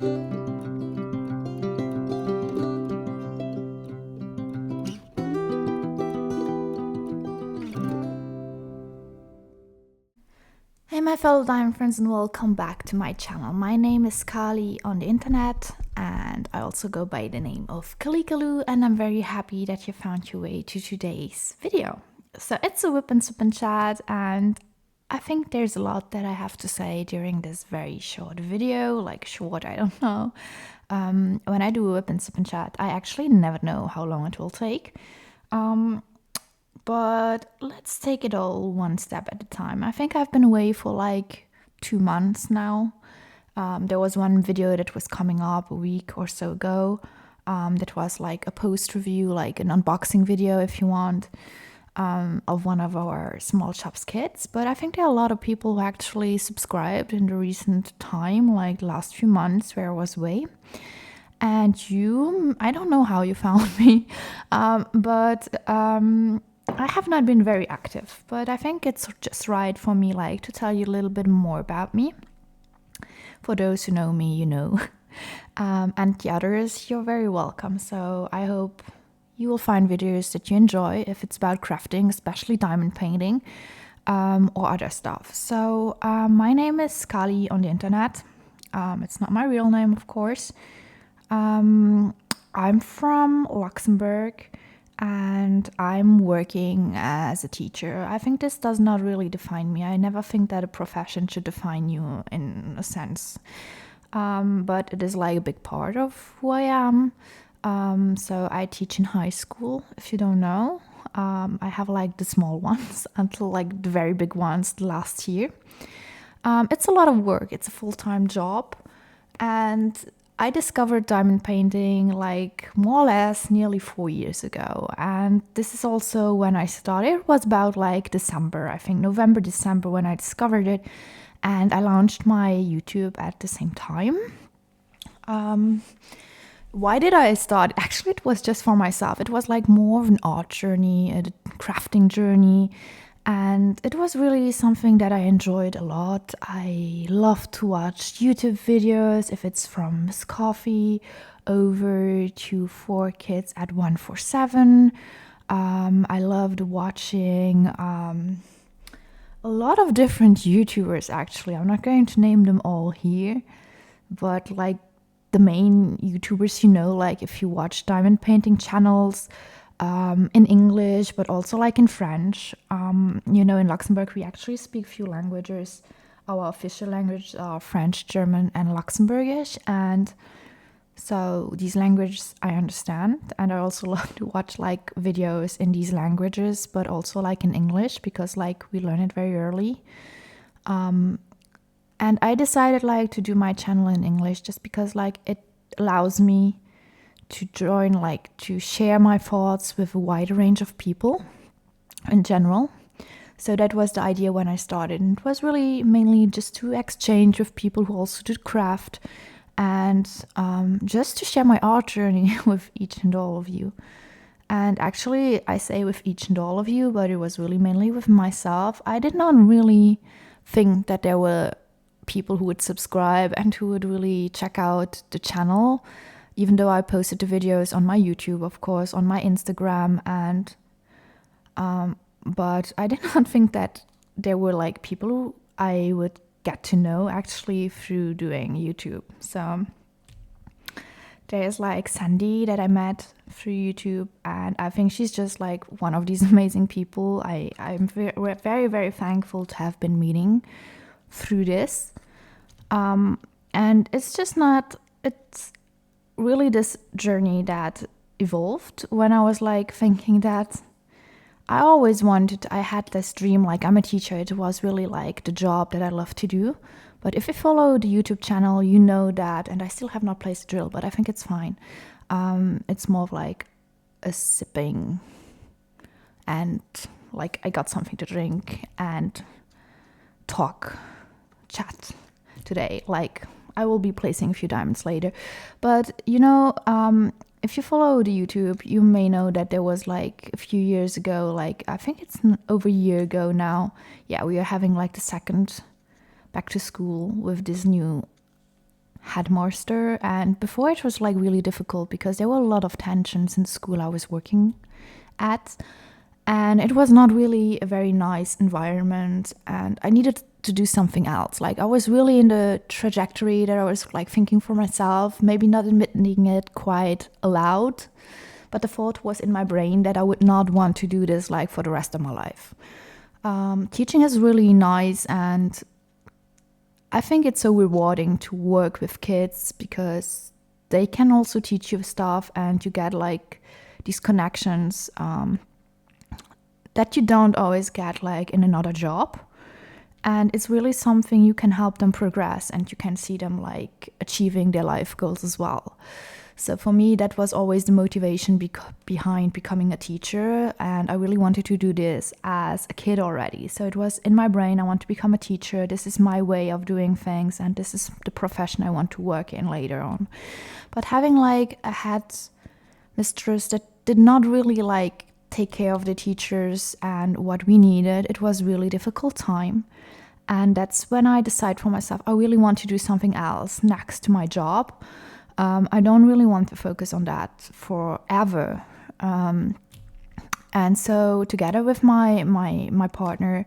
Hey my fellow diamond friends, and welcome back to my channel. My name is Kali on the internet, and I also go by the name of Kalikaloo, and I'm very happy that you found your way to today's video. So it's a WIP Sip Chat, and I think there's a lot that I have to say during this very short video, like short, I don't know. When I do a WIP Sip Chat, I actually never know how long it will take. But let's take it all one step at a time. I think I've been away for like 2 months now. There was one video that was coming up a week or so ago. That was like a post review, like an unboxing video if you want, of one of our small shops kits. But I think there are a lot of people who actually subscribed in the recent time, like last few months where I was away. And I don't know how you found me, but I have not been very active, but I think it's just right for me like to tell you a little bit more about me. For those who know me, you know. And the others, you're very welcome. So I hope you will find videos that you enjoy if it's about crafting, especially diamond painting, or other stuff. So my name is Kali on the internet. It's not my real name, of course. I'm from Luxembourg, and I'm working as a teacher. I think this does not really define me. I never think that a profession should define you in a sense. But it is like a big part of who I am. So I teach in high school, if you don't know. I have like the small ones until like the very big ones last year. It's a lot of work. It's a full-time job. And I discovered diamond painting like more or less nearly 4 years ago. And this is also when I started. It was about like December, I think November, December when I discovered it. And I launched my YouTube at the same time. Why did I start? Actually, it was just for myself. It was like more of an art journey, a crafting journey. And it was really something that I enjoyed a lot. I love to watch YouTube videos, if it's from Miss Coffee over to 4Kids at 147. I loved watching a lot of different YouTubers, actually. I'm not going to name them all here, but like the main YouTubers, you know, like if you watch diamond painting channels, in English, but also like in French. You know, in Luxembourg, we actually speak few languages. Our official languages are French, German, and Luxembourgish. And so these languages I understand. And I also love to watch like videos in these languages, but also like in English, because like we learn it very early. And I decided like to do my channel in English just because like it allows me to join, like to share my thoughts with a wider range of people in general. So that was the idea when I started. And it was really mainly just to exchange with people who also did craft, and just to share my art journey with each and all of you. And actually, I say with each and all of you, but it was really mainly with myself. I did not really think that there were people who would subscribe and who would really check out the channel, even though I posted the videos on my YouTube, of course, on my Instagram, and but I did not think that there were like people who I would get to know actually through doing YouTube. So there's like Sandy that I met through YouTube, and I think she's just like one of these amazing people. I'm very, very thankful to have been meeting through this. And it's just not, it's really this journey that evolved when I was like thinking that I had this dream, like I'm a teacher. It was really like the job that I love to do. But if you follow the YouTube channel, you know that, and I still have not placed a drill, but I think it's fine. It's more of like a sipping, and like I got something to drink and chat today. Like I will be placing a few diamonds later. But you know, if you follow the YouTube, you may know that there was like a few years ago, like I think it's over a year ago now. Yeah, we are having like the second back to school with this new headmaster, and before it was like really difficult because there were a lot of tensions in the school I was working at, and it was not really a very nice environment, and I needed to do something else. Like I was really in the trajectory that I was like thinking for myself, maybe not admitting it quite aloud, but the thought was in my brain that I would not want to do this like for the rest of my life. Teaching is really nice, and I think it's so rewarding to work with kids because they can also teach you stuff, and you get like these connections that you don't always get like in another job. And it's really something you can help them progress, and you can see them like achieving their life goals as well. So for me, that was always the motivation behind becoming a teacher. And I really wanted to do this as a kid already. So it was in my brain, I want to become a teacher. This is my way of doing things, and this is the profession I want to work in later on. But having like a head mistress that did not really like take care of the teachers and what we needed, it was really difficult time. And that's when I decided for myself, I really want to do something else next to my job. I don't really want to focus on that forever. And so together with my partner,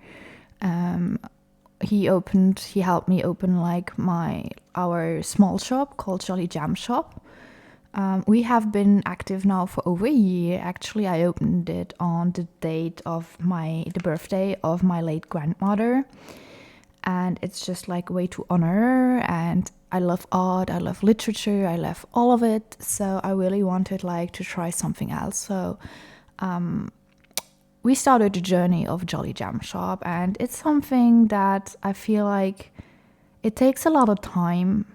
he helped me open like our small shop called Jolly Jam Shop. We have been active now for over a year. Actually, I opened it on the date of the birthday of my late grandmother. And it's just like a way to honor her. And I love art, I love literature, I love all of it. So I really wanted like to try something else. So we started the journey of Jolly Jam Shop, and it's something that I feel like it takes a lot of time.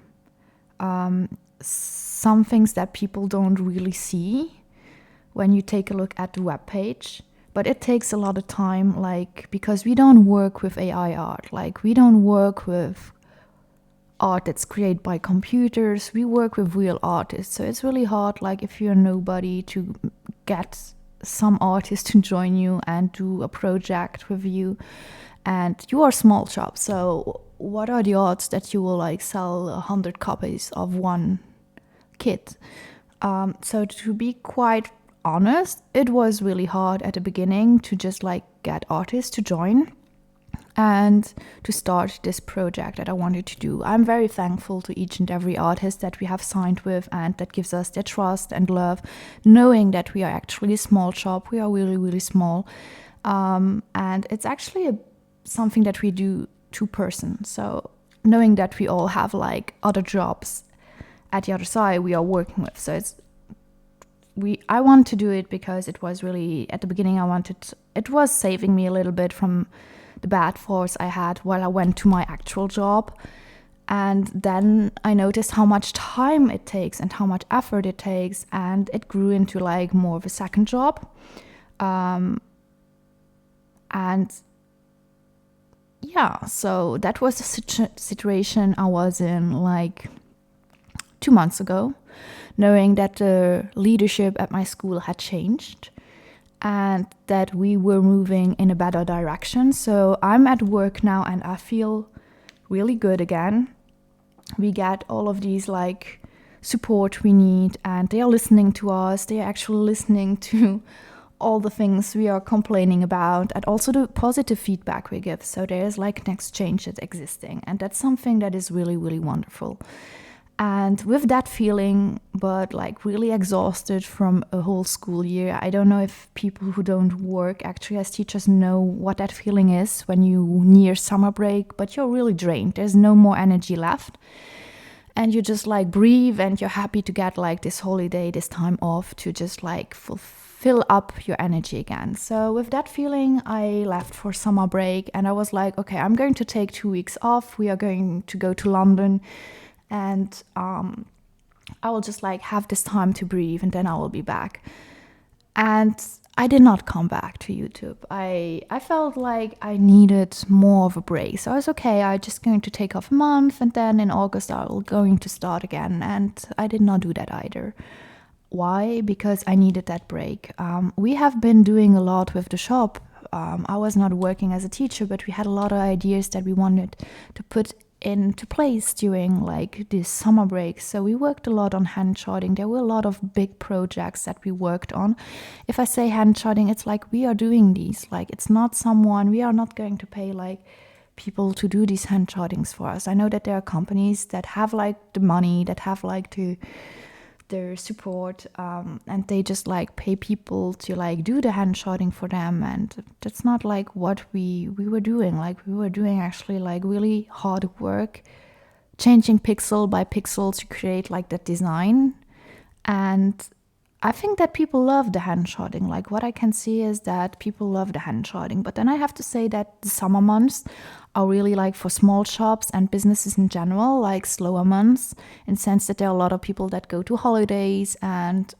Some things that people don't really see when you take a look at the webpage. But it takes a lot of time, like, because we don't work with AI art. Like, we don't work with art that's created by computers. We work with real artists. So it's really hard, like, if you're nobody, to get some artist to join you and do a project with you. And you are a small shop. So what are the odds that you will, like, sell 100 copies of one kit? So to be quite honest, it was really hard at the beginning to just like get artists to join and to start this project that I wanted to do. I'm very thankful to each and every artist that we have signed with and that gives us their trust and love, knowing that we are actually a small shop. We are really, really small. And it's actually something that we do two-person. So knowing that we all have like other jobs at the other side we are working with. So I want to do it because it was really, at the beginning it was saving me a little bit from the bad thoughts I had while I went to my actual job. And then I noticed how much time it takes and how much effort it takes, and it grew into like more of a second job. And yeah, so that was the situation I was in like 2 months ago, knowing that the leadership at my school had changed and that we were moving in a better direction. So I'm at work now and I feel really good again. We get all of these like support we need, and they are listening to us. They are actually listening to all the things we are complaining about, and also the positive feedback we give. So there's like an exchange that's existing, and that's something that is really, really wonderful. And with that feeling, but like really exhausted from a whole school year, I don't know if people who don't work actually as teachers know what that feeling is when you near summer break, but you're really drained. There's no more energy left. And you just like breathe, and you're happy to get like this holiday, this time off to just like fill up your energy again. So with that feeling, I left for summer break, and I was like, okay, I'm going to take 2 weeks off. We are going to go to London. And I will just like have this time to breathe, and then I will be back. And I did not come back to YouTube. I felt like I needed more of a break. So I was okay, I'm just going to take off a month, and then in August I will going to start again. And I did not do that either. Why? Because I needed that break. We have been doing a lot with the shop. I was not working as a teacher, but we had a lot of ideas that we wanted to put into place during like this summer break. So we worked a lot on hand charting. There were a lot of big projects that we worked on. If I say hand charting, it's like we are doing these. Like it's not someone, we are not going to pay like people to do these hand chartings for us. I know that there are companies that have like the money, that have like their support, and they just like pay people to like do the hand charting for them, and that's not like what we were doing. Like we were doing actually like really hard work, changing pixel by pixel to create like that design. And I think that people love the hand charting. Like what I can see is that people love the hand charting. But then I have to say that the summer months are really like for small shops and businesses in general, like slower months, in the sense that there are a lot of people that go to holidays and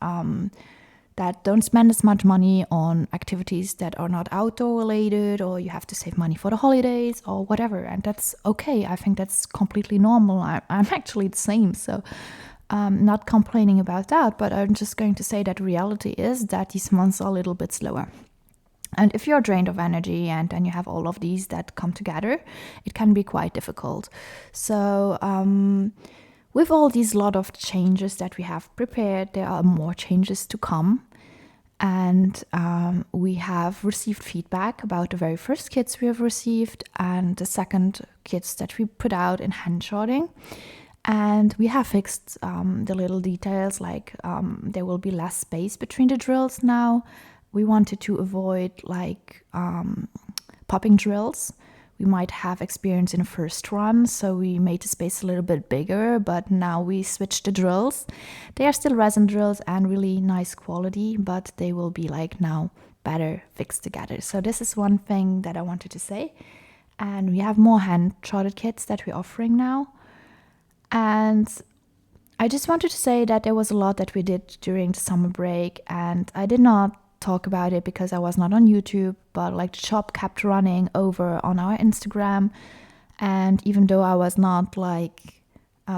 that don't spend as much money on activities that are not outdoor related, or you have to save money for the holidays or whatever. And that's okay. I think that's completely normal. I'm actually the same. So not complaining about that, but I'm just going to say that reality is that these months are a little bit slower. And if you're drained of energy and then you have all of these that come together, it can be quite difficult. So with all these lot of changes that we have prepared, there are more changes to come. And we have received feedback about the very first kits we have received and the second kits that we put out in hand charting. And we have fixed the little details, like there will be less space between the drills now. We wanted to avoid like popping drills we might have experienced in the first run, so we made the space a little bit bigger, but now we switched the drills. They are still resin drills and really nice quality, but they will be like now better fixed together. So this is one thing that I wanted to say. And we have more hand charted kits that we're offering now. And I just wanted to say that there was a lot that we did during the summer break, and I did not talk about it because I was not on YouTube, but like the shop kept running over on our Instagram. And even though I was not like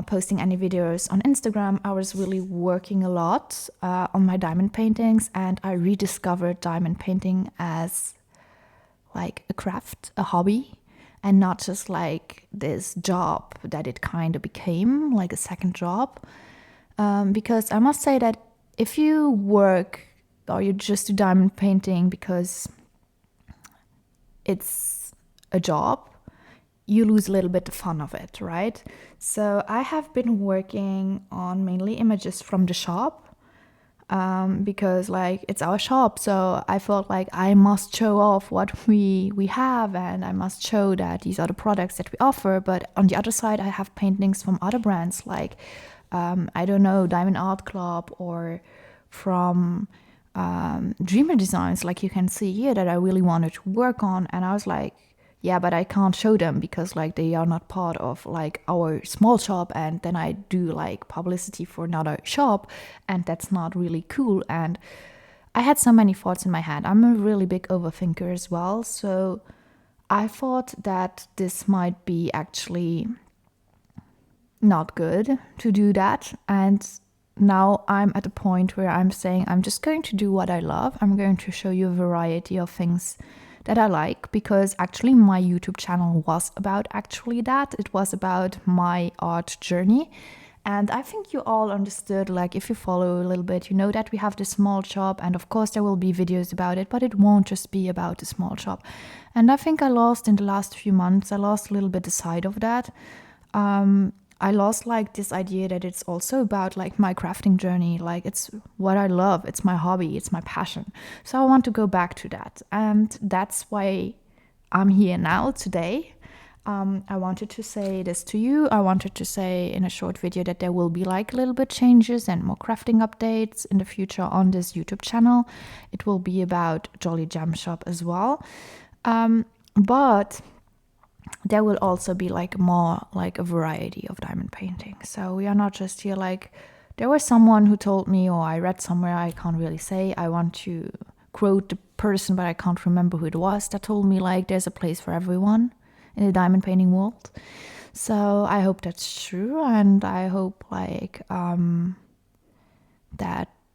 posting any videos on Instagram, I was really working a lot on my diamond paintings, and I rediscovered diamond painting as like a craft, a hobby, and not just like this job that it kind of became, like a second job. Because I must say that if you work or you just do diamond painting because it's a job, you lose a little bit the fun of it, right? So I have been working on mainly images from the shop, because like it's our shop, so I felt like I must show off what we have, and I must show that these are the products that we offer. But on the other side, I have paintings from other brands, like I don't know, Diamond Art Club, or from Dreamer Designs, like you can see here, that I really wanted to work on. And I was like, yeah, but I can't show them because like they are not part of like our small shop, and then I do like publicity for another shop, and that's not really cool. And I had so many thoughts in my head. I'm a really big overthinker as well, so I thought that this might be actually not good to do that. And now I'm at a point where I'm saying I'm just going to do what I love. I'm going to show you a variety of things that I like, because actually my YouTube channel was about actually that. It was about my art journey. And I think you all understood, like if you follow a little bit, you know that we have this small shop, and of course there will be videos about it, but it won't just be about the small shop. And I think I lost in the last few months, I lost a little bit the side of that. I lost like this idea that it's also about like my crafting journey. Like it's what I love. It's my hobby. It's my passion. So I want to go back to that. And that's why I'm here now today. I wanted to say this to you. I wanted to say in a short video that there will be like a little bit changes and more crafting updates in the future on this YouTube channel. It will be about Jolly Gem Shop as well. But there will also be like more like a variety of diamond painting. So we are not just here like, there was someone who told me, or I read somewhere, I can't really say, I want to quote the person, but I can't remember who it was, that told me like there's a place for everyone in the diamond painting world. So I hope that's true, and I hope like that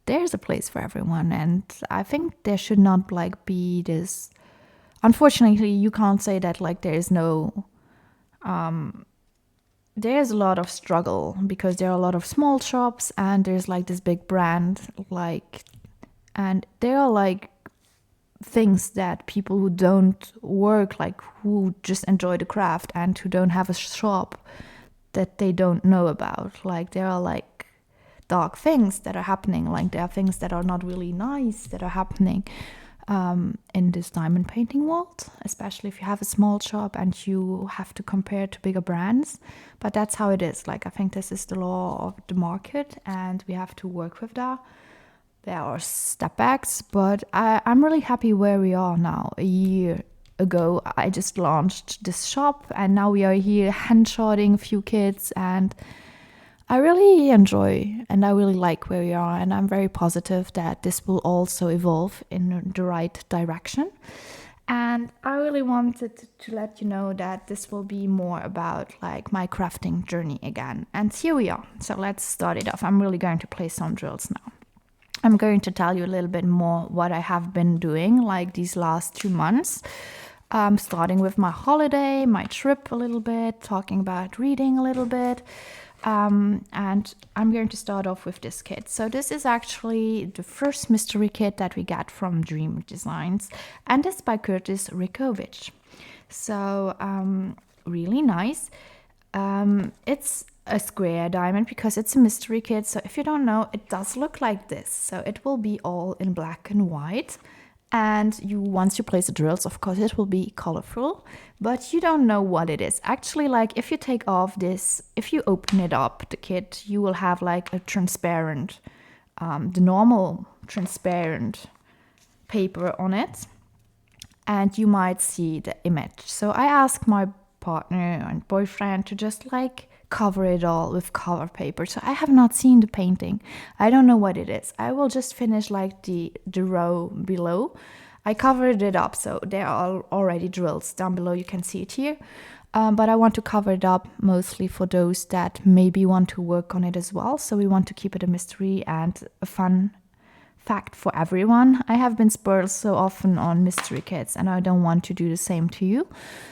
there's a place for everyone. And I think there should not like be this, unfortunately, you can't say that like there is no there's a lot of struggle because there are a lot of small shops and there's like this big brand, like, and there are like things that people who don't work, like who just enjoy the craft and who don't have a shop, that they don't know about. Like there are like dark things that are happening, like there are things that are not really nice that are happening in this diamond painting world, especially if you have a small shop and you have to compare to bigger brands. But that's how it is. Like I think this is the law of the market and we have to work with that. There are step backs, but I'm really happy where we are now. A year ago, I just launched this shop and now we are here handshotting a few kids, and I really enjoy and I really like where we are, and I'm very positive that this will also evolve in the right direction. And I really wanted to let you know that this will be more about like my crafting journey again. And here we are. So let's start it off. I'm really going to play some drills now. I'm going to tell you a little bit more what I have been doing like these last 2 months. Starting with my holiday, my trip a little bit, talking about reading a little bit. And I'm going to start off with this kit. So this is actually the first mystery kit that we got from Dream Designs, and it's by Curtis Rikovich. So really nice. It's a square diamond because it's a mystery kit. So if you don't know, it does look like this. So it will be all in black and white. And once you place the drills, of course, it will be colorful, but you don't know what it is. Actually, like if you take off this, if you open it up, the kit, you will have like a transparent, the normal transparent paper on it, and you might see the image. So I asked my partner and boyfriend to just like cover it all with color paper. So I have not seen the painting. I don't know what it is. I will just finish like the row below. I covered it up, so there are already drills down below. You can see it here. But I want to cover it up mostly for those that maybe want to work on it as well. So we want to keep it a mystery and a fun fact for everyone. I have been spoiled so often on mystery kits and I don't want to do the same to you.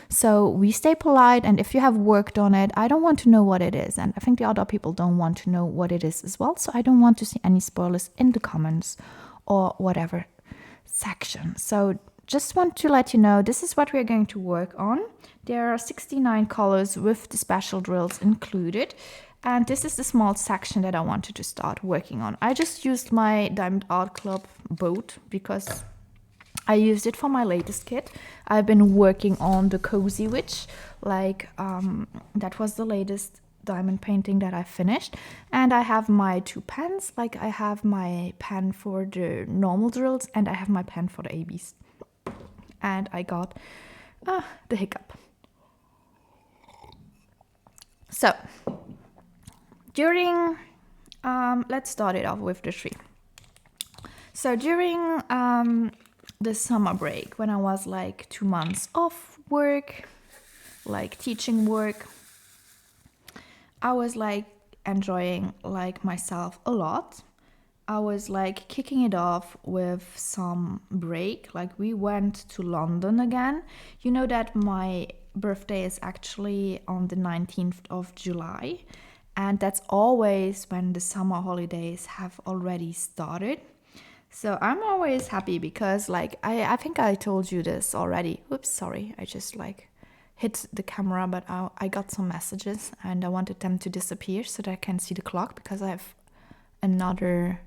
So we stay polite, and if you have worked on it, I don't want to know what it is, and I think the other people don't want to know what it is as well. So I don't want to see any spoilers in the comments or whatever section. So just want to let you know this is what we're going to work on. There are 69 colors with the special drills included. And this is the small section that I wanted to start working on. I just used my Diamond Art Club boat because I used it for my latest kit. I've been working on the Cozy Witch, like that was the latest diamond painting that I finished. And I have my 2 pens, like I have my pen for the normal drills and I have my pen for the ABs. And I got the hiccup. So during, let's start it off with the tree. So during the summer break, when I was like 2 months off work, like teaching work, I was like enjoying like myself a lot. I was like kicking it off with some break. Like we went to London again. You know that my birthday is actually on the 19th of July. And that's always when the summer holidays have already started. So I'm always happy because like I think I told you this already. Oops, sorry. I just like hit the camera, but I got some messages and I wanted them to disappear so that I can see the clock because I have another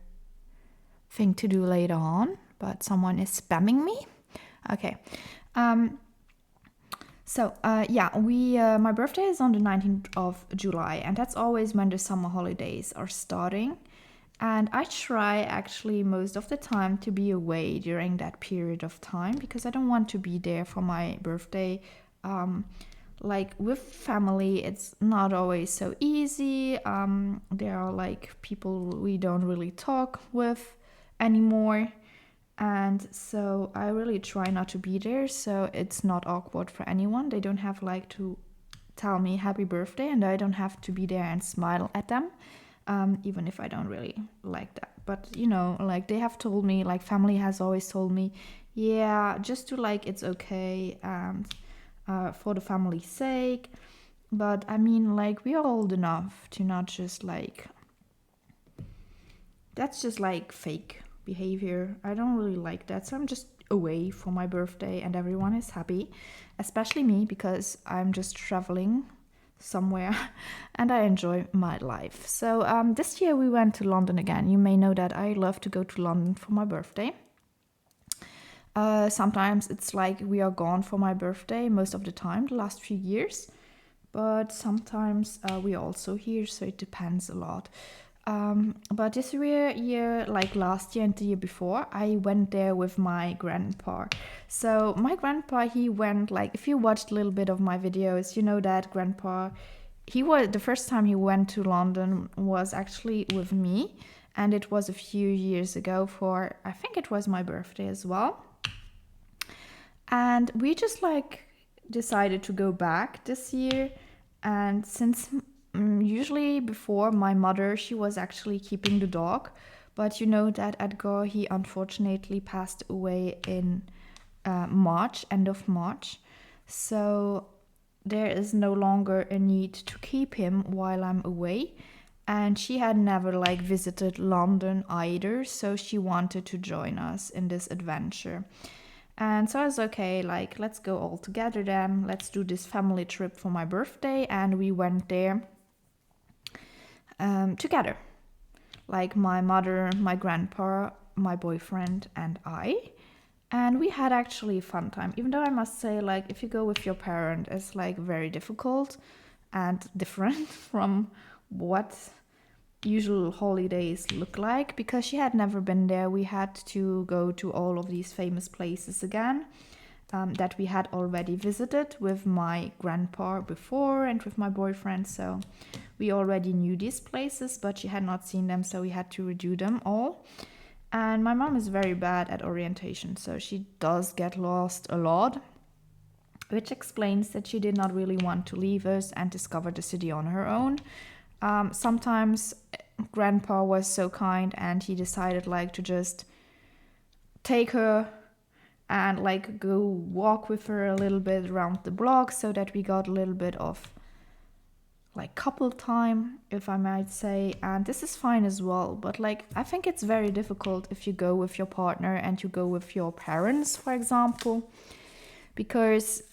thing to do later on, but someone is spamming me. Okay. So my birthday is on the 19th of July, and that's always when the summer holidays are starting. And I try actually most of the time to be away during that period of time because I don't want to be there for my birthday. Like with family, it's not always so easy. There are like people we don't really talk with anymore. And so I really try not to be there so it's not awkward for anyone. They don't have like to tell me happy birthday and I don't have to be there and smile at them, even if I don't really like that. But you know, like they have told me, like family has always told me, yeah, just to like it's okay and for the family's sake. But I mean, like, we are old enough to not just like, that's just like fake behavior. I don't really like that. So I'm just away for my birthday and everyone is happy, especially me because I'm just traveling somewhere and I enjoy my life. So this year we went to London again. You may know that I love to go to London for my birthday. Sometimes it's like we are gone for my birthday most of the time, the last few years. But sometimes we are also here, so it depends a lot. But this year, like last year and the year before, I went there with my grandpa. So my grandpa, he went like, if you watched a little bit of my videos, you know that grandpa, he was, the first time he went to London was actually with me. And it was a few years ago for, I think it was my birthday as well. And we just like decided to go back this year. And since usually before my mother, she was actually keeping the dog. But you know that Edgar, he unfortunately passed away in March, end of March. So there is no longer a need to keep him while I'm away. And she had never like visited London either, so she wanted to join us in this adventure. And so I was okay, like, let's go all together then. Let's do this family trip for my birthday. And we went there together. Like my mother, my grandpa, my boyfriend, and I. And we had actually a fun time. Even though I must say, like, if you go with your parent, it's like very difficult and different from what usual holidays look like, because she had never been there. We had to go to all of these famous places again that we had already visited with my grandpa before and with my boyfriend. So we already knew these places, but she had not seen them, so we had to redo them all. And my mom is very bad at orientation, so she does get lost a lot, which explains that she did not really want to leave us and discover the city on her own. Sometimes grandpa was so kind and he decided like to just take her and like go walk with her a little bit around the block, so that we got a little bit of like couple time, if I might say. And this is fine as well, but like I think it's very difficult if you go with your partner and you go with your parents, for example, because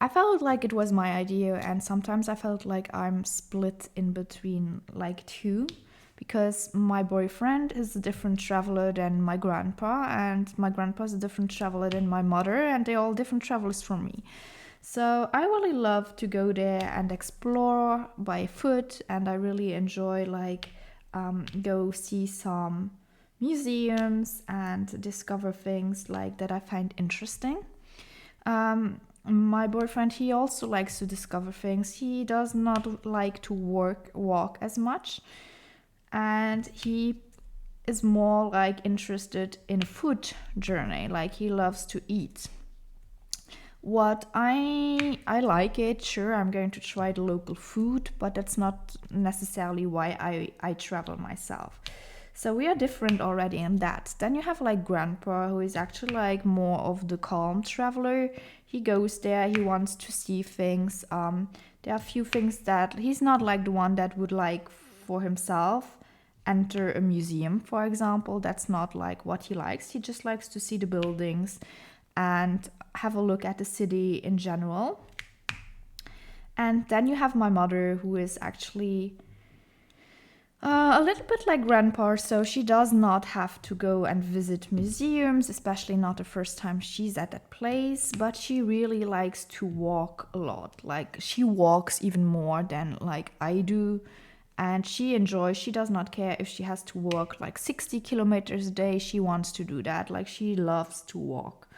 I felt like it was my idea, and sometimes I felt like I'm split in between like two, because my boyfriend is a different traveler than my grandpa, and my grandpa is a different traveler than my mother, and they're all different travelers from me. So I really love to go there and explore by foot, and I really enjoy like go see some museums and discover things like that I find interesting. My boyfriend, he also likes to discover things. He does not like to walk as much, and he is more like interested in a food journey. Like he loves to eat. What I like it, sure, I'm going to try the local food, but that's not necessarily why I travel myself. So we are different already in that. Then you have like grandpa, who is actually like more of the calm traveler. He goes there, he wants to see things. There are a few things that he's not like the one that would like for himself enter a museum, for example. That's not like what he likes. He just likes to see the buildings and have a look at the city in general. And then you have my mother, who is actually a little bit like grandpa, so she does not have to go and visit museums, especially not the first time she's at that place, but she really likes to walk a lot. Like she walks even more than like I do, and she does not care if she has to walk like 60 kilometers a day. She wants to do that. Like she loves to walk.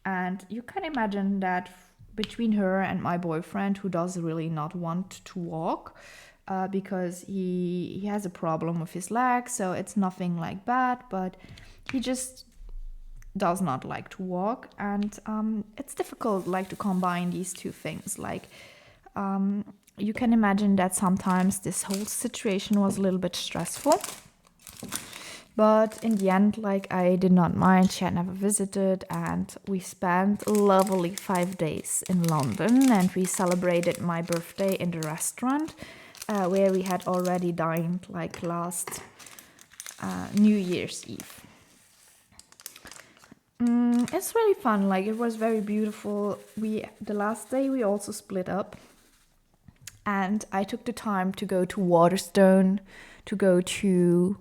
And you can imagine that between her and my boyfriend, who does really not want to walk, because he has a problem with his leg, so it's nothing like bad, but he just does not like to walk. And it's difficult like to combine these two things. Like you can imagine that sometimes this whole situation was a little bit stressful, But in the end, like, I did not mind. She had never visited, and we spent a lovely 5 days in London, and we celebrated my birthday in the restaurant where we had already dined like last New Year's Eve. It's really fun. Like, it was very beautiful. The last day we also split up, and I took the time to go to Waterstone, to go to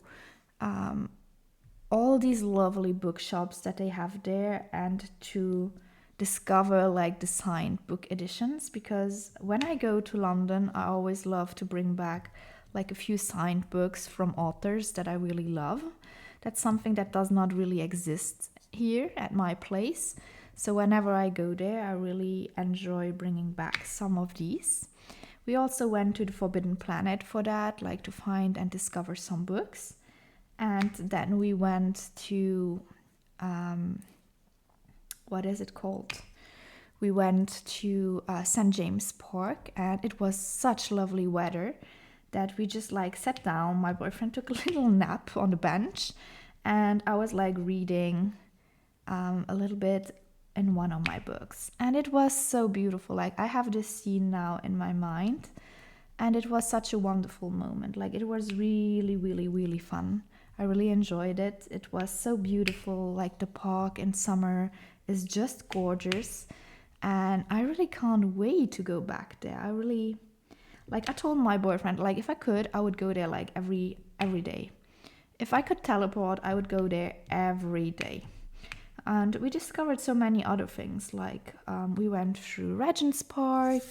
all these lovely bookshops that they have there, and to discover like the signed book editions, because when I go to London I always love to bring back like a few signed books from authors that I really love. That's something that does not really exist here at my place. So whenever I go there, I really enjoy bringing back some of these. We also went to the Forbidden Planet for that, like to find and discover some books. And then we went to, what is it called? We went to St. James Park, and it was such lovely weather that we just like sat down. My boyfriend took a little nap on the bench, and I was like reading a little bit in one of my books. And it was so beautiful. Like, I have this scene now in my mind, and it was such a wonderful moment. Like, it was really, really, really fun. I really enjoyed it. It was so beautiful. Like, the park in summer is just gorgeous, and I really can't wait to go back there. I told my boyfriend, like, if I could, I would go there like every day. If I could teleport, I would go there every day. And we discovered so many other things, like we went through Regent's Park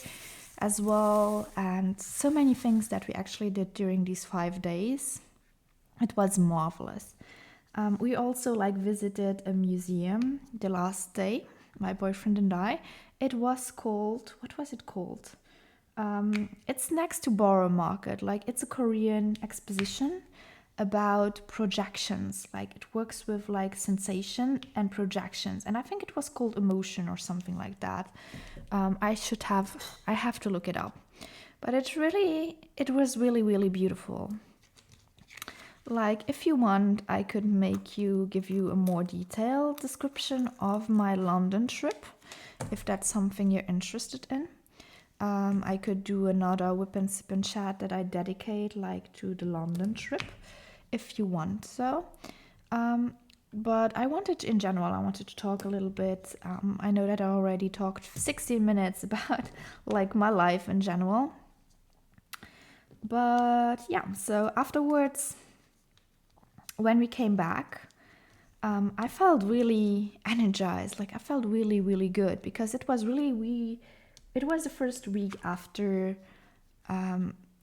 as well, and so many things that we actually did during these 5 days. It was marvelous. We also like visited a museum the last day, my boyfriend and I. It was called, what was it called? It's next to Borough Market. Like, it's a Korean exposition about projections. Like, it works with like sensation and projections, and I think it was called emotion or something like that. I have to look it up, but it was really, really beautiful. Like, if you want, I could give you a more detailed description of my London trip, if that's something you're interested in. I could do another WIP and Sip and Chat that I dedicate like to the London trip, if you want so. But I wanted to talk a little bit. I know that I already talked 16 minutes about like my life in general. But yeah, so afterwards, when we came back, I felt really energized. Like, I felt really, really good, because it was the first week after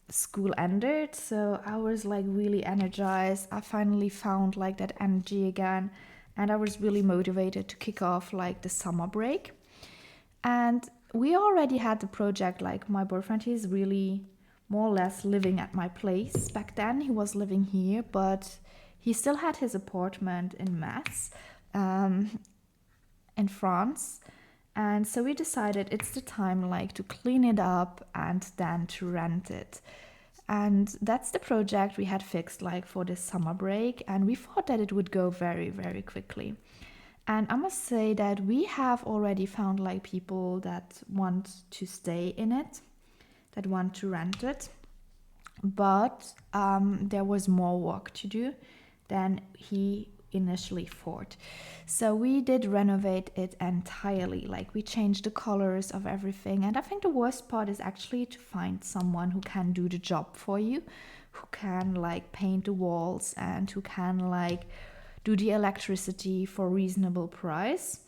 school ended, so I was like really energized. I finally found like that energy again, and I was really motivated to kick off like the summer break. And we already had the project. Like, my boyfriend, he's really more or less living at my place. Back then he was living here, but he still had his apartment in Metz, in France. And so we decided it's the time like to clean it up and then to rent it. And that's the project we had fixed like for this summer break, and we thought that it would go very, very quickly. And I must say that we have already found like people that want to stay in it, that want to rent it. But there was more work to do than he initially thought. So we did renovate it entirely. Like, we changed the colors of everything. And I think the worst part is actually to find someone who can do the job for you, who can like paint the walls and who can like do the electricity for a reasonable price.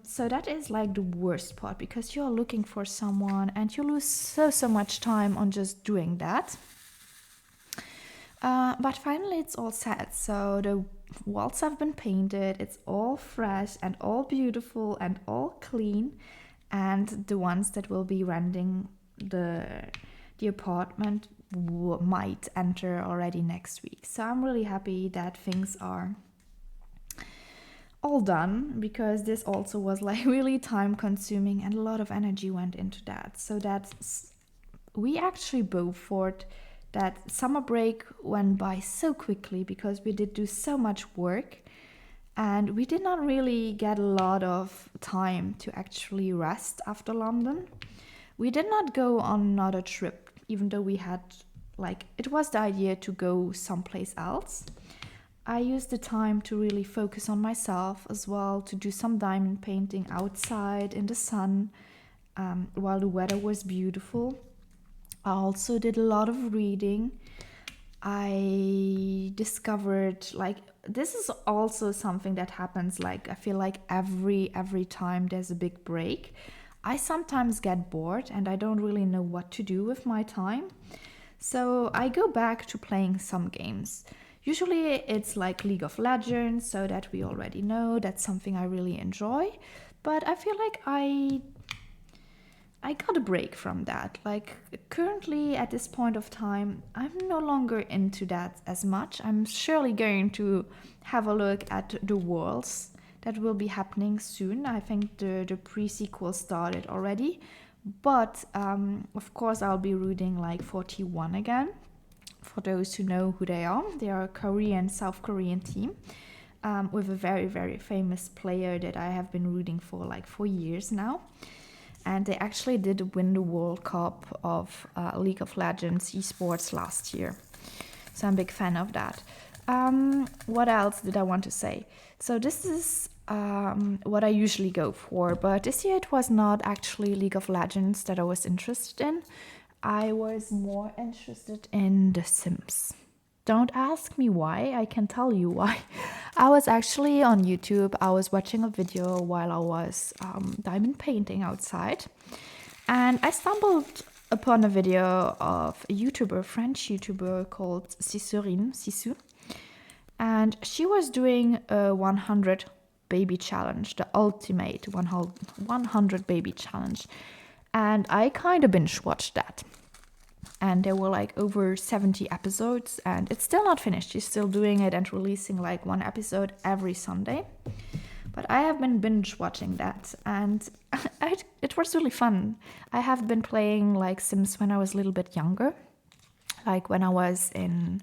So that is like the worst part, because you're looking for someone and you lose so much time on just doing that. But finally it's all set. So the walls have been painted, it's all fresh and all beautiful and all clean, and the ones that will be renting the apartment might enter already next week. So I'm really happy that things are all done, because this also was like really time consuming and a lot of energy went into that. So that's, we actually both thought that summer break went by so quickly because we did do so much work and we did not really get a lot of time to actually rest after London. We did not go on another trip, even though we had, it was the idea to go someplace else. I used the time to really focus on myself as well, to do some diamond painting outside in the sun while the weather was beautiful. I also did a lot of reading. I discovered, this is also something that happens, I feel like every time there's a big break, I sometimes get bored and I don't really know what to do with my time. So I go back to playing some games. Usually it's like League of Legends, so that we already know that's something I really enjoy. But I feel like I got a break from that. Currently at this point of time, I'm no longer into that as much. I'm surely going to have a look at the Worlds that will be happening soon. I think the pre-sequel started already. But of course I'll be rooting for T1 again. For those who know who they are a Korean, South Korean team with a very, very famous player that I have been rooting for years now. And they actually did win the World Cup of League of Legends esports last year. So I'm a big fan of that. What else did I want to say? So this is what I usually go for, but this year it was not actually League of Legends that I was interested in. I was more interested in The Sims. Don't ask me why, I can tell you why. I was actually on YouTube, I was watching a video while I was diamond painting outside. And I stumbled upon a video of a French YouTuber called Sisu. And she was doing a 100 baby challenge, the ultimate 100 baby challenge. And I kind of binge watched that. And there were over 70 episodes and it's still not finished. She's still doing it and releasing one episode every Sunday. But I have been binge watching that and it was really fun. I have been playing Sims when I was a little bit younger. When I was in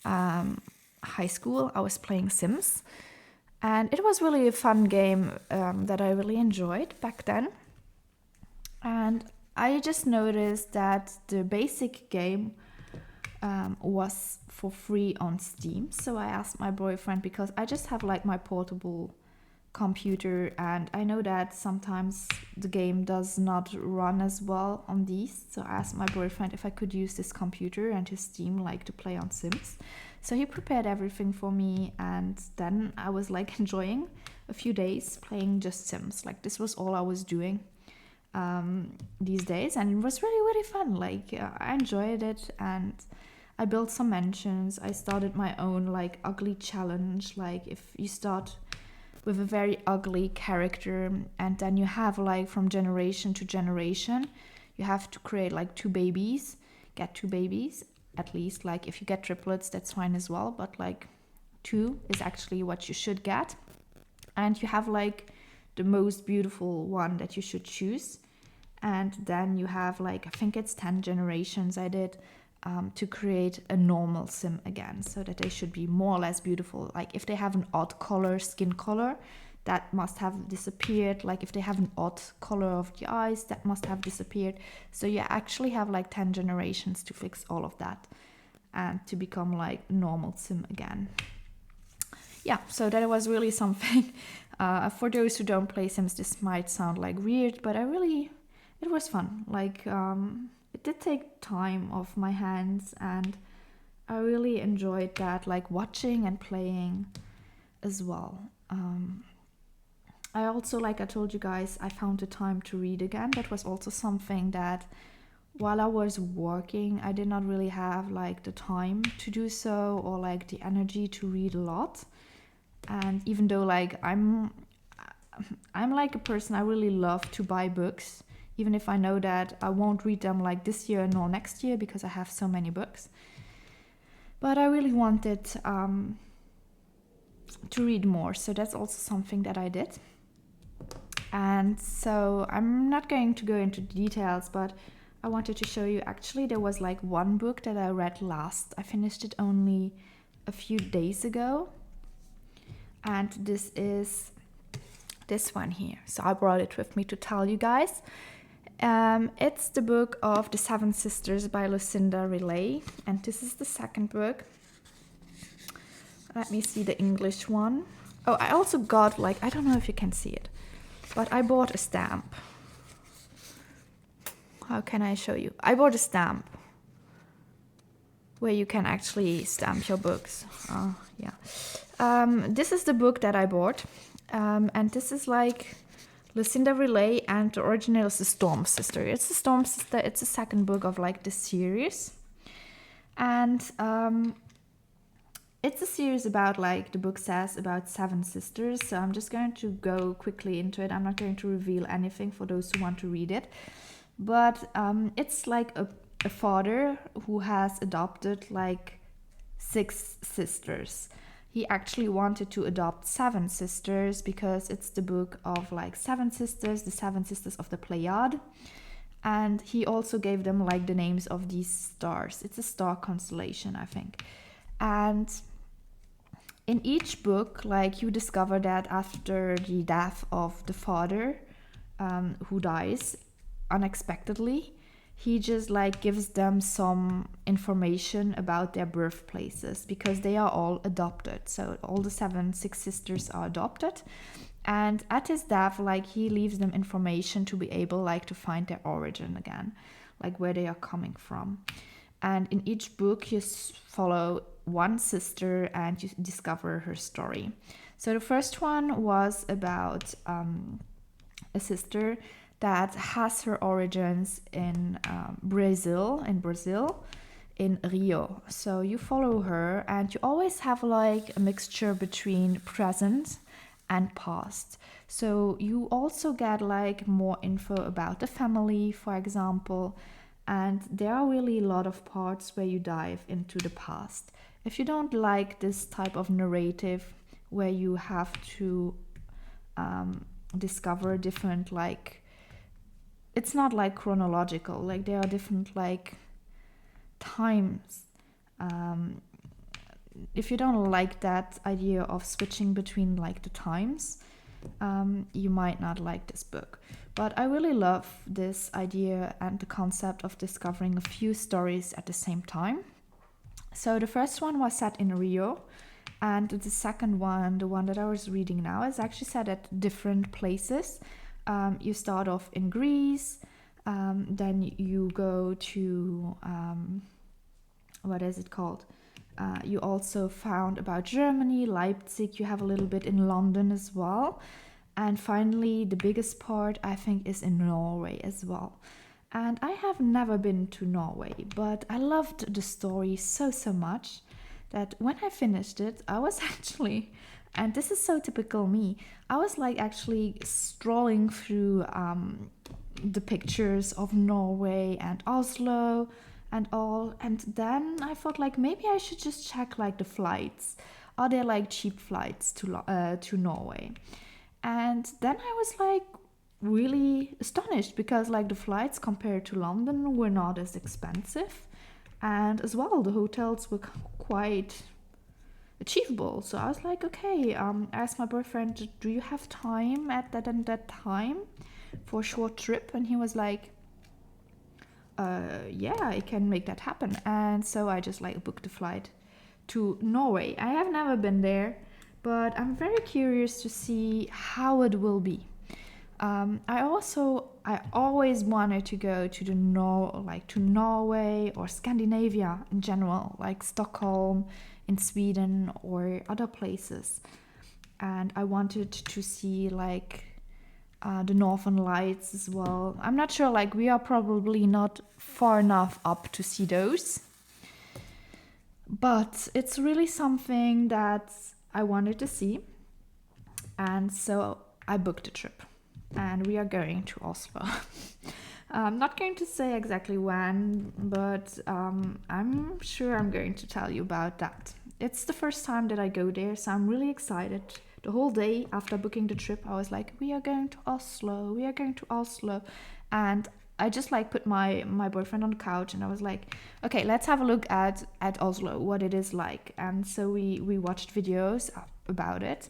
high school, I was playing Sims. And it was really a fun game that I really enjoyed back then. And I just noticed that the basic game was for free on Steam. So I asked my boyfriend, because I just have my portable computer and I know that sometimes the game does not run as well on these. So I asked my boyfriend if I could use this computer and his Steam to play on Sims. So he prepared everything for me and then I was enjoying a few days playing just Sims. This was all I was doing these days and it was really, really fun. I enjoyed it and I built some mansions. I started my own ugly challenge. If you start with a very ugly character and then you have from generation to generation, you have to create get two babies at least. If you get triplets, that's fine as well, but two is actually what you should get. And you have the most beautiful one that you should choose. And then you have I think it's 10 generations I did to create a normal sim again, so that they should be more or less beautiful. If they have an odd skin color, that must have disappeared. If they have an odd color of the eyes, that must have disappeared. So you actually have 10 generations to fix all of that and to become normal sim again. Yeah, so that was really something. For those who don't play Sims, this might sound weird, but it was fun. It did take time off my hands and I really enjoyed that, watching and playing as well. I also, I told you guys, I found the time to read again. That was also something that while I was working, I did not really have the time to do so or the energy to read a lot. And even though I'm a person, I really love to buy books, even if I know that I won't read them this year nor next year because I have so many books. But I really wanted to read more, so that's also something that I did. And so I'm not going to go into details, but I wanted to show you, actually there was like one book that I read last. I finished it only a few days ago, and this is this one here. So I brought it with me to tell you guys. It's the book of The Seven Sisters by Lucinda Riley, and this is the second book. Let me see the English one. Oh, I also got, like, I don't know if you can see it, but I bought a stamp. How can I show you? I bought a stamp where you can actually stamp your books. This is the book that I bought, and this is like Lucinda Riley, and the original is the Storm Sister. It's the Storm Sister. It's the second book of like the series, and it's a series about, like the book says, about 7 sisters. So I'm just going to go quickly into it. I'm not going to reveal anything for those who want to read it, but it's like a father who has adopted like 6 sisters. He actually wanted to adopt 7 sisters because it's the book of like 7 sisters, the 7 sisters of the Pleiad. And he also gave them like the names of these stars. It's a star constellation, I think. And in each book, like you discover that after the death of the father, who dies unexpectedly, he just like gives them some information about their birthplaces, because they are all adopted. So all the 6 sisters are adopted, and at his death, like he leaves them information to be able like to find their origin again, like where they are coming from. And in each book you follow one sister and you discover her story. So the first one was about a sister that has her origins in Brazil, in Rio. So you follow her, and you always have like a mixture between present and past. So you also get like more info about the family, for example, and there are really a lot of parts where you dive into the past. If you don't like this type of narrative where you have to discover different, like, it's not like chronological, like there are different like times. If you don't like that idea of switching between like the times, you might not like this book. But I really love this idea and the concept of discovering a few stories at the same time. So the first one was set in Rio, and the second one, the one that I was reading now, is actually set at different places. You start off in Greece, then you go to, what is it called? You also found about Germany, Leipzig, you have a little bit in London as well. And finally, the biggest part, I think, is in Norway as well. And I have never been to Norway, but I loved the story so much that when I finished it, I was actually, and this is so typical me, I was like actually strolling through the pictures of Norway and Oslo and all, and then I thought like maybe I should just check like the flights. Are there like cheap flights to Norway? And then I was like really astonished, because like the flights compared to London were not as expensive, and as well the hotels were quite achievable. So I was like, okay, I asked my boyfriend, do you have time at that and that time for a short trip? And he was like, yeah, I can make that happen. And so I just like booked a flight to Norway. I have never been there, but I'm very curious to see how it will be. I always wanted to go to to Norway or Scandinavia in general, like Stockholm in Sweden or other places. And I wanted to see like the Northern Lights as well. I'm not sure, like we are probably not far enough up to see those, but it's really something that I wanted to see. And so I booked a trip, and we are going to Oslo. I'm not going to say exactly when, but I'm sure I'm going to tell you about that. It's the first time that I go there, so I'm really excited. The whole day after booking the trip, I was like, we are going to Oslo, we are going to Oslo. And I just like put my boyfriend on the couch and I was like, okay, let's have a look at Oslo, what it is like. And so we watched videos about it.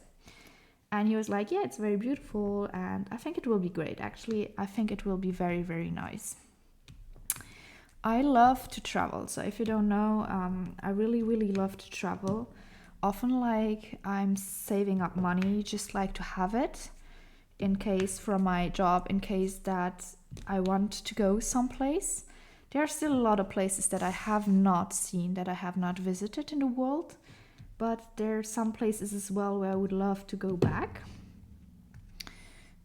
And he was like, yeah, it's very beautiful and I think it will be great. Actually, I think it will be very, very nice. I love to travel. So if you don't know, I really, really love to travel. Often like I'm saving up money just like to have it in case from my job, in case that I want to go someplace. There are still a lot of places that I have not seen, that I have not visited in the world. But there are some places as well where I would love to go back.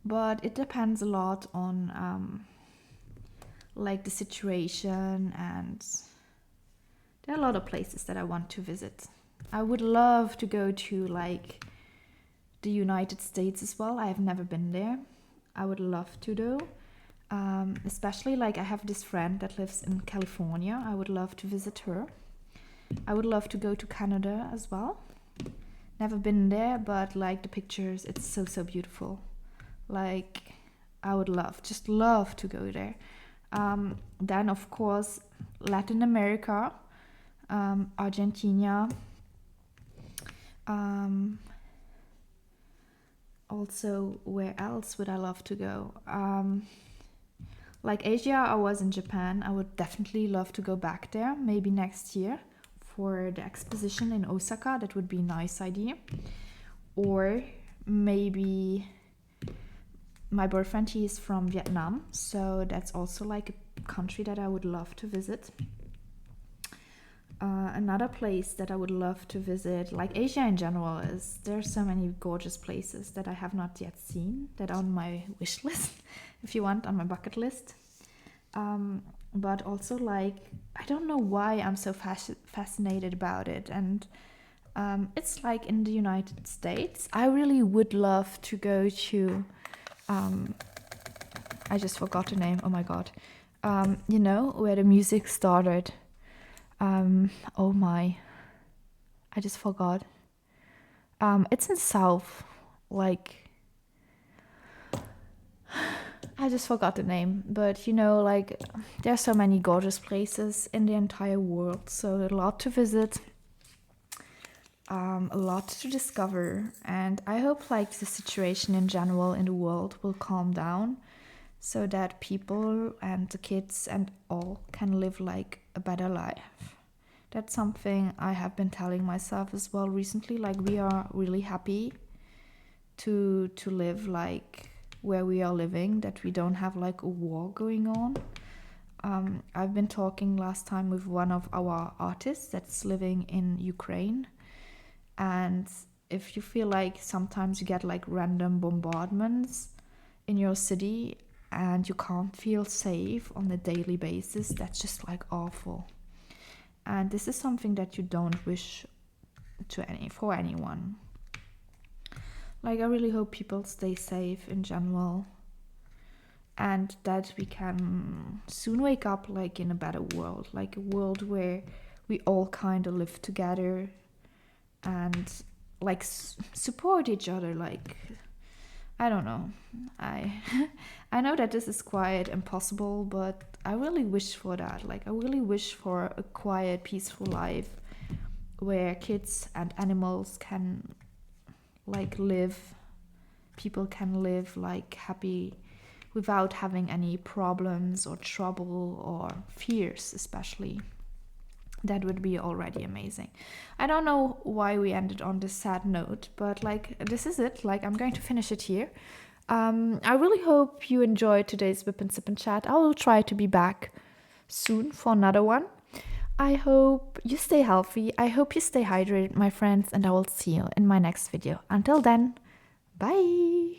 But it depends a lot on like the situation, and there are a lot of places that I want to visit. I would love to go to like the United States as well. I have never been there. I would love to though. Especially like I have this friend that lives in California. I would love to visit her. I would love to go to Canada as well. Never been there, but like the pictures, it's so, so beautiful. Like I would just love to go there. Then of course, Latin America, Argentina, also where else would I love to go? Like Asia, I was in Japan. I would definitely love to go back there, maybe next year for the exposition in Osaka. That would be a nice idea. Or maybe my boyfriend, he is from Vietnam, so that's also like a country that I would love to visit. Another place that I would love to visit, like Asia in general, is there's so many gorgeous places that I have not yet seen that are on my wish list, if you want, on my bucket list. But also like, I don't know why I'm so fascinated about it. And it's like in the United States, I really would love to go to, I just forgot the name, oh my god. You know, where the music started. Oh my, I just forgot. It's in South, like, I just forgot the name, but you know, like, there's so many gorgeous places in the entire world, so a lot to visit, a lot to discover, and I hope like the situation in general in the world will calm down so that people and the kids and all can live like a better life. That's something I have been telling myself as well recently. Like, we are really happy to live like where we are living, that we don't have like a war going on. I've been talking last time with one of our artists that's living in Ukraine. And if you feel like sometimes you get like random bombardments in your city and you can't feel safe on a daily basis, that's just like awful. And this is something that you don't wish for anyone. Like, I really hope people stay safe in general, and that we can soon wake up like in a better world, like a world where we all kind of live together and like support each other. Like, I don't know. I know that this is quite impossible, but I really wish for that. Like, I really wish for a quiet, peaceful life where kids and animals can like live, people can live like happy without having any problems or trouble or fears, especially. That would be already amazing. I don't know why we ended on this sad note, but like, this is it. Like, I'm going to finish it here. I really hope you enjoyed today's WIP Sip Chat. I will try to be back soon for another one. I hope you stay healthy. I hope you stay hydrated, my friends, and I will see you in my next video. Until then, bye.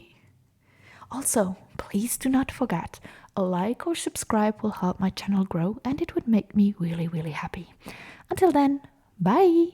Also, please do not forget, a like or subscribe will help my channel grow and it would make me really, really happy. Until then, bye.